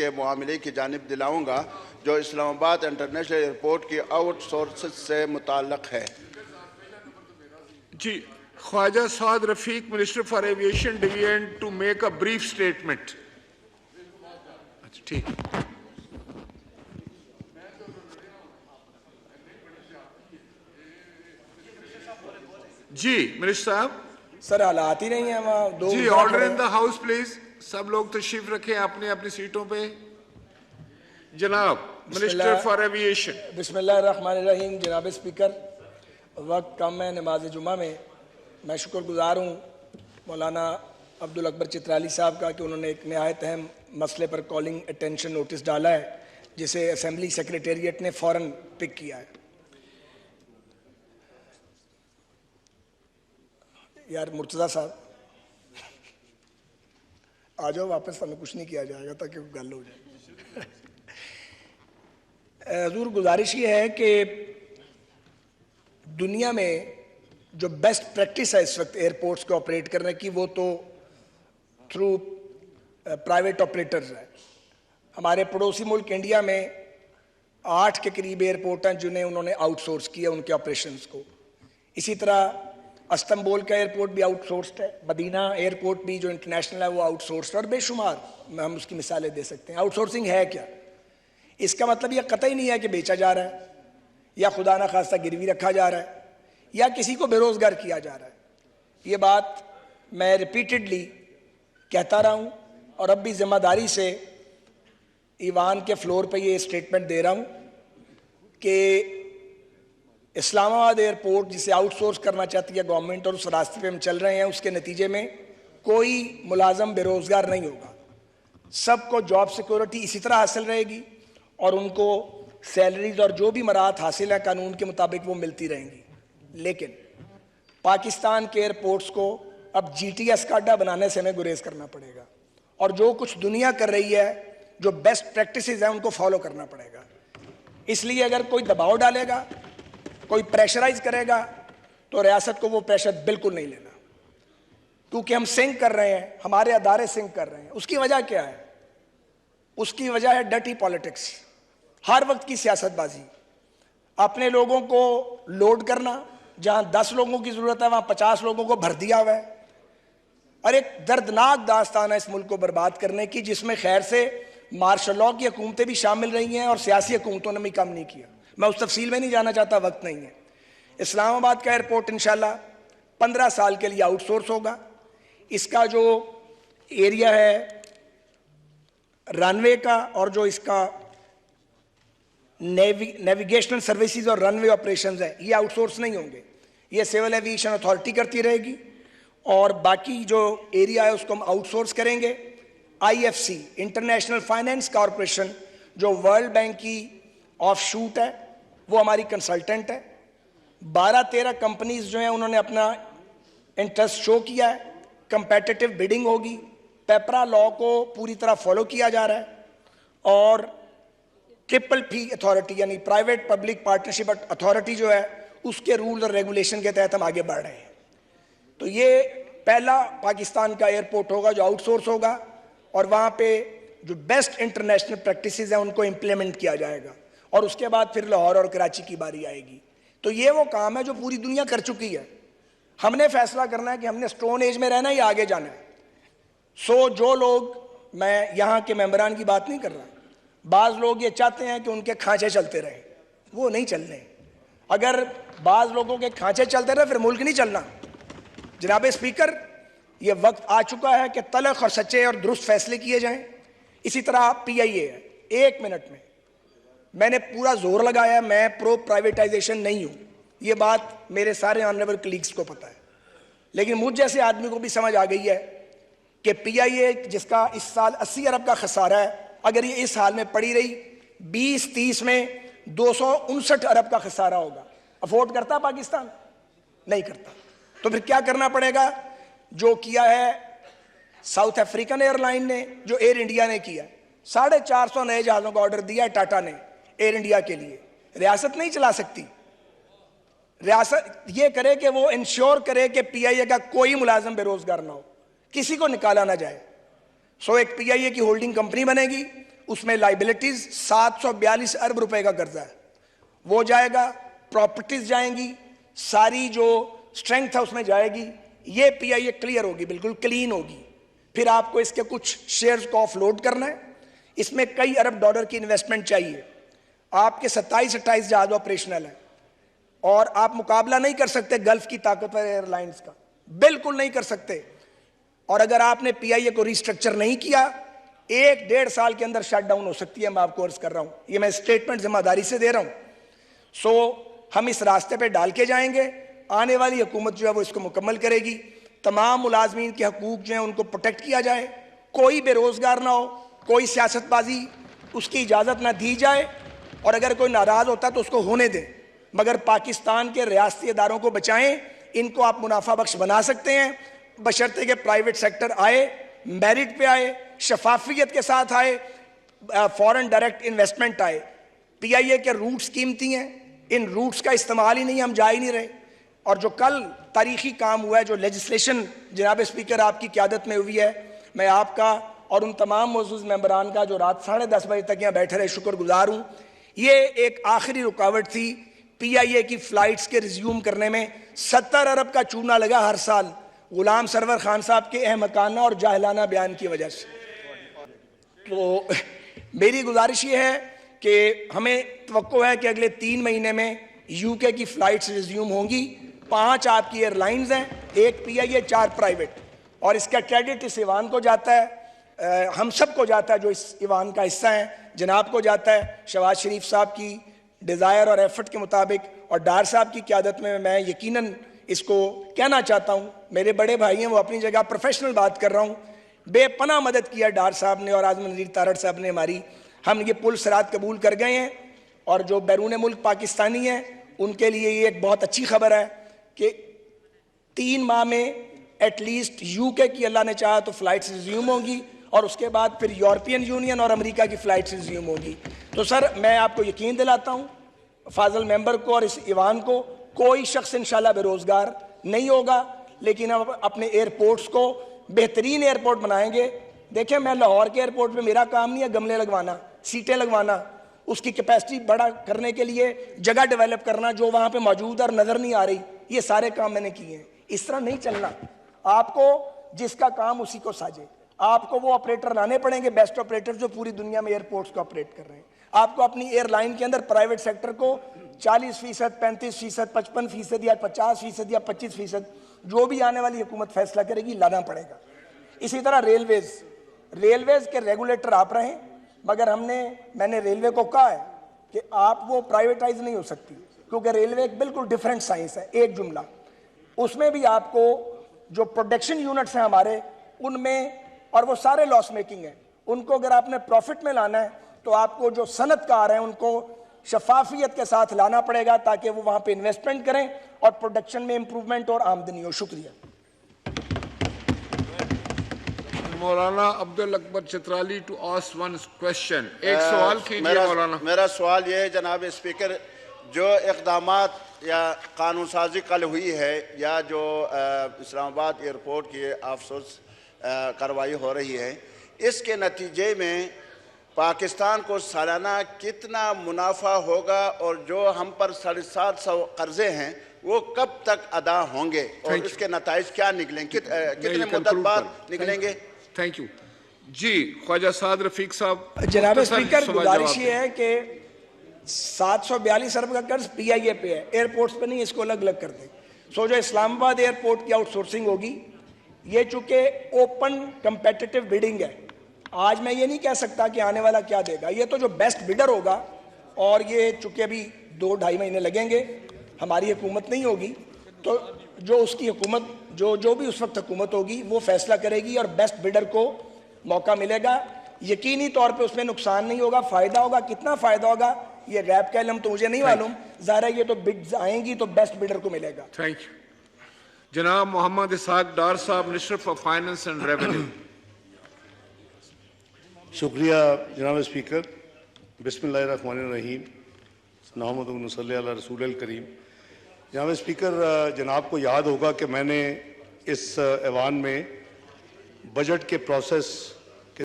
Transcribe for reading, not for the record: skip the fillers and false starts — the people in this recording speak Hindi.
के मामले की जानिब दिलाऊंगा जो इस्लामाबाद इंटरनेशनल एयरपोर्ट की आउटसोर्स से मुताल्लक है। जी, Khawaja Saad Rafique, minister for aviation, division to make a brief statement. अच्छा, ठीक। जी मिनिस्टर साहब। सर हालात ही नहीं है वहाँ दो। जी, order in the house please. सब लोग तशरीफ रखें अपनी अपनी सीटों पे। जनाब मिनिस्टर फॉर एविएशन। बिस्मिल्लाहिर्रहमानिर्रहीम। जनाब स्पीकर, वक्त कम है नमाज जुमा में। मैं शुक्रगुजार हूँ मौलाना अब्दुल अकबर चित्राली साहब का कि उन्होंने एक नहायत अहम मसले पर कॉलिंग अटेंशन नोटिस डाला है, जिसे असेंबली सेक्रेटेरिएट ने फ़ौरन पिक किया है। यार मुर्तज़ा साहब आ जाओ वापस, हमें कुछ नहीं किया जाएगा ताकि गल हो जाए। हजूर गुजारिश ये है कि दुनिया में जो बेस्ट प्रैक्टिस है इस वक्त एयरपोर्ट्स को ऑपरेट करने की, वो तो थ्रू प्राइवेट ऑपरेटर्स है। हमारे पड़ोसी मुल्क इंडिया में 8 के करीब एयरपोर्ट हैं जिन्हें उन्होंने आउटसोर्स किया उनके ऑपरेशंस को। इसी तरह इस्तांबुल का एयरपोर्ट भी आउटसोर्स्ड है, मदीना एयरपोर्ट भी जो इंटरनेशनल है वो आउटसोर्स्ड है, और बेशुमार हम उसकी मिसालें दे सकते हैं। आउटसोर्सिंग है क्या? इसका मतलब यह कतई नहीं है कि बेचा जा रहा है या खुदा ना खास्ता गिरवी रखा जा रहा है या किसी को बेरोजगार किया जा रहा है। ये बात मैं रिपीटेडली कहता रहा हूँ और अब भी जिम्मेदारी से ईवान के फ्लोर पे ये स्टेटमेंट दे रहा हूँ कि इस्लामाबाद एयरपोर्ट जिसे आउटसोर्स करना चाहती है गवर्नमेंट और उस रास्ते पे हम चल रहे हैं, उसके नतीजे में कोई मुलाजम बेरोजगार नहीं होगा। सबको जॉब सिक्योरिटी इसी तरह हासिल रहेगी और उनको सैलरीज और जो भी मराहत हासिल है कानून के मुताबिक वो मिलती रहेंगी। लेकिन पाकिस्तान के एयरपोर्ट्स को अब GTS का अड्डा बनाने से हमें गुरेज करना पड़ेगा और जो कुछ दुनिया कर रही है, जो बेस्ट प्रैक्टिसेस हैं, उनको फॉलो करना पड़ेगा। इसलिए अगर कोई दबाव डालेगा, कोई प्रेशराइज करेगा, तो रियासत को वो प्रेशर बिल्कुल नहीं लेना, क्योंकि हम सिंक कर रहे हैं, हमारे अदारे सिंक कर रहे हैं। उसकी वजह क्या है? उसकी वजह है डर्टी पॉलिटिक्स, हर वक्त की सियासतबाजी, अपने लोगों को लोड करना, जहां 10 लोगों की जरूरत है वहां 50 लोगों को भर दिया हुआ है। और एक दर्दनाक दास्तान है इस मुल्क को बर्बाद करने की, जिसमें खैर से मार्शल लॉ की हुकूमतें भी शामिल रही हैं और सियासी हुकूमतों ने भी कम नहीं किया। मैं उस तफसील में नहीं जाना चाहता, वक्त नहीं है। इस्लामाबाद का एयरपोर्ट इंशाल्लाह 15 साल के लिए आउटसोर्स होगा। इसका जो एरिया है रनवे का और जो इसका नेविगेशनल सर्विसेज और रनवे ऑपरेशंस है, ये आउटसोर्स नहीं होंगे, ये सिविल एविएशन अथॉरिटी करती रहेगी और बाकी जो एरिया है उसको हम आउटसोर्स करेंगे। IFC इंटरनेशनल फाइनेंस कॉरपोरेशन जो वर्ल्ड बैंक की ऑफशूट है, वो हमारी कंसल्टेंट है। 12-13 कंपनीज जो हैं उन्होंने अपना इंटरेस्ट शो किया है। कंपेटिटिव बिडिंग होगी, पेपरा लॉ को पूरी तरह फॉलो किया जा रहा है और PPP अथॉरिटी यानी प्राइवेट पब्लिक पार्टनरशिप अथॉरिटी जो है उसके रूल और रेगुलेशन के तहत हम आगे बढ़ रहे हैं। तो ये पहला पाकिस्तान का एयरपोर्ट होगा जो आउटसोर्स होगा और वहाँ पे जो बेस्ट इंटरनेशनल प्रैक्टिसेस हैं उनको इम्प्लीमेंट किया जाएगा और उसके बाद फिर लाहौर और कराची की बारी आएगी। तो ये वो काम है जो पूरी दुनिया कर चुकी है। हमने फैसला करना है कि हमने स्टोन एज में रहना है या आगे जाना है। सो जो लोग, मैं यहाँ के मेंबरान की बात नहीं कर रहा, बाज़ लोग ये चाहते हैं कि उनके खांचे चलते रहे, वो नहीं चलने। अगर बाज़ लोगों के खांचे चलते रहे फिर मुल्क नहीं चलना। जनाब स्पीकर, ये वक्त आ चुका है कि तलख और सच्चे और दुरुस्त फैसले किए जाएं। इसी तरह PIA है, 1 मिनट में मैंने पूरा जोर लगाया, मैं प्रो प्राइवेटाइजेशन नहीं हूँ, ये बात मेरे सारे ऑनरेबल कलीग्स को पता है, लेकिन मुझ जैसे आदमी को भी समझ आ गई है कि PIA जिसका इस साल 80 अरब का खसारा है, अगर ये इस हाल में पड़ी रही 20-30 में 259 अरब का खसारा होगा। अफोर्ड करता पाकिस्तान? नहीं करता। तो फिर क्या करना पड़ेगा? जो किया है साउथ अफ्रीकन एयरलाइन ने, जो एयर इंडिया ने किया, 450 नए जहाज़ों का ऑर्डर दिया है टाटा ने एयर इंडिया के लिए। रियासत नहीं चला सकती। रियासत ये करे कि वो इंश्योर करे कि PIA का कोई मुलाजिम बेरोजगार ना हो, किसी को निकाला ना जाए। सो एक PIA की होल्डिंग कंपनी बनेगी उसमें लाइबिलिटीज 742 अरब रुपए का कर्जा है, वो जाएगा, प्रॉपर्टीज जाएंगी, सारी जो स्ट्रेंथ है उसमें जाएगी। ये पीआईए क्लियर होगी, बिल्कुल क्लीन होगी। फिर आपको इसके कुछ शेयर्स को ऑफलोड करना है, इसमें कई अरब डॉलर की इन्वेस्टमेंट चाहिए। आपके 27-28 जहाज ऑपरेशनल है और आप मुकाबला नहीं कर सकते गल्फ की ताकतवर एयरलाइंस का, बिल्कुल नहीं कर सकते। और अगर आपने पीआईए को रिस्ट्रक्चर नहीं किया, 1-1.5 साल के अंदर शट डाउन हो सकती है। मैं आपको अर्ज कर रहा हूं, ये मैं स्टेटमेंट जिम्मेदारी से दे रहा हूं। सो हम इस रास्ते पे डाल के जाएंगे, आने वाली हुकूमत जो है वो इसको मुकम्मल करेगी। तमाम मुलाजमीन के हकूक जो है उनको प्रोटेक्ट किया जाए, कोई बेरोजगार ना हो, कोई सियासतबाजी उसकी इजाज़त ना दी जाए, और अगर कोई नाराज होता है तो उसको होने दें, मगर पाकिस्तान के रियासती इदारों को बचाएं। इनको आप मुनाफा बख्श बना सकते हैं बशर्ते के प्राइवेट सेक्टर आए, मेरिट पे आए, शफाफियत के साथ आए, फॉरेन डायरेक्ट इन्वेस्टमेंट आए। पीआईए के रूट्स कीमती हैं, इन रूट्स का इस्तेमाल ही नहीं, हम जा ही नहीं रहे। और जो कल तारीखी काम हुआ है, जो लेजिस्लेशन जनाब स्पीकर आपकी क़यादत में हुई है, मैं आपका और उन तमाम मौजूद मेंबरान का जो रात 10:30 बजे तक यहाँ बैठे रहे शुक्रगुजार हूँ। ये एक आखिरी रुकावट थी पीआईए की फ्लाइट्स के रिज्यूम करने में। 70 अरब का चूना लगा हर साल गुलाम सरवर खान साहब के अहमकाना और जाहिलाना बयान की वजह से। तो मेरी गुजारिश ये है कि हमें तवक्को है कि अगले 3 महीने में यूके की फ्लाइट्स रिज्यूम होंगी। 5 आपकी एयरलाइंस हैं, 1 पीआईए, 4 प्राइवेट, और इसका क्रेडिट इस ईवान को जाता है, हम सब को जाता है जो इस ईवान का हिस्सा है, जनाब को जाता है। शहबाज शरीफ साहब की डिज़ायर और एफर्ट के मुताबिक और डार साहब की क़यादत में मैं यकीनन इसको कहना चाहता हूँ, मेरे बड़े भाई हैं, वो अपनी जगह प्रोफेशनल बात कर रहा हूँ, बेपनाह मदद किया डार साहब ने और आज़म नज़ीर तारड़ साहब ने हमारी। हम ये पुल सरात कबूल कर गए हैं, और जो बैरून मुल्क पाकिस्तानी हैं उनके लिए ये एक बहुत अच्छी खबर है कि 3 माह में एटलीस्ट यूके की अल्लाह ने चाहा तो फ्लाइट्स रिज्यूम होंगी, और उसके बाद फिर यूरोपियन यूनियन और अमेरिका की फ्लाइट्स रिज्यूम होगी। तो सर मैं आपको यकीन दिलाता हूँ, फाजल मेंबर को और इस ईवान को, कोई शख्स इंशाल्लाह बेरोजगार नहीं होगा, लेकिन हम अपने एयरपोर्ट्स को बेहतरीन एयरपोर्ट बनाएंगे। देखें, मैं लाहौर के एयरपोर्ट पे मेरा काम नहीं है गमले लगवाना, सीटें लगवाना, उसकी कैपेसिटी बड़ा करने के लिए जगह डेवलप करना जो वहाँ पे मौजूद और नज़र नहीं आ रही, ये सारे काम मैंने किए हैं। इस तरह नहीं चलना, आपको जिसका काम उसी को साझे, आपको वो ऑपरेटर लाने पड़ेंगे, बेस्ट ऑपरेटर जो पूरी दुनिया में एयरपोर्ट्स को ऑपरेट कर रहे हैं। आपको अपनी एयरलाइन के अंदर प्राइवेट सेक्टर को 40%, 35%, 55% या 50% या 25%, जो भी आने वाली हुकूमत फैसला करेगी, लाना पड़ेगा। इसी तरह रेलवेज के रेगुलेटर आप रहें, मगर मैंने रेलवे को कहा है कि आप वो प्राइवेटाइज नहीं हो सकती, क्योंकि रेलवे एक बिल्कुल डिफरेंट साइंस है। एक जुमला, उसमें भी आपको जो प्रोडक्शन यूनिट्स हैं हमारे, उनमें, और वो सारे लॉस मेकिंग है, उनको अगर आपने प्रॉफिट में लाना है तो आपको जो सनतकार हैं उनको शफाफियत के साथ लाना पड़ेगा, ताकि वो वहाँ पे इन्वेस्टमेंट करें और प्रोडक्शन में इंप्रूवमेंट और आमदनी हो। शुक्रिया। Maulana Abdul Akbar Chitrali to ask one question. एक सवाल कीजिए मौलाना। मेरा सवाल ये है जनाब स्पीकर, जो इक़दामात या कानून साजी कल हुई है, या जो इस्लामाबाद एयरपोर्ट की अफसोस कार्रवाई हो रही है, इसके नतीजे में पाकिस्तान को सालाना कितना मुनाफा होगा, और जो हम पर 750 कर्जे हैं वो कब तक अदा होंगे, और इसके नताइज क्या निकलेंगे, कितने मुद्दत बाद निकलेंगे? थैंक यू जी। ख्वाजा साद रफीक साहब। जनाब स्पीकर, गुजारिश ये है कि 742 अरब का कर्ज पीआईए पे है, एयरपोर्ट्स पे नहीं, इसको अलग अलग कर दें। सो जो इस्लामाबाद एयरपोर्ट की आउटसोर्सिंग होगी, ये चूंकि ओपन कंपेटिटिव बिडिंग है, आज मैं ये नहीं कह सकता कि आने वाला क्या देगा, ये तो जो बेस्ट बिडर होगा, और ये चूंकि अभी 2-2.5 महीने लगेंगे, हमारी हुकूमत नहीं होगी, तो जो उसकी हुकूमत जो भी उस वक्त हुकूमत होगी वो फैसला करेगी और बेस्ट बिडर को मौका मिलेगा। यकीनी तौर पे उसमें नुकसान नहीं होगा, फ़ायदा होगा। कितना फ़ायदा होगा ये गैप का इल्म तो मुझे नहीं मालूम, ज़ाहिर है ये तो बिड्स आएंगी तो बेस्ट बिडर को मिलेगा। Thank you. जनाब मोहम्मद इसहाक डार साहब, minister for finance and revenue. शुक्रिया जनाब स्पीकर। बिस्मिल्लाहिर्रहमानिर्रहीम, नहमदुहु व नसल्ली अला रसूलिल करीम। जनाब स्पीकर, जनाब को याद होगा कि मैंने इस ऐवान में बजट के प्रोसेस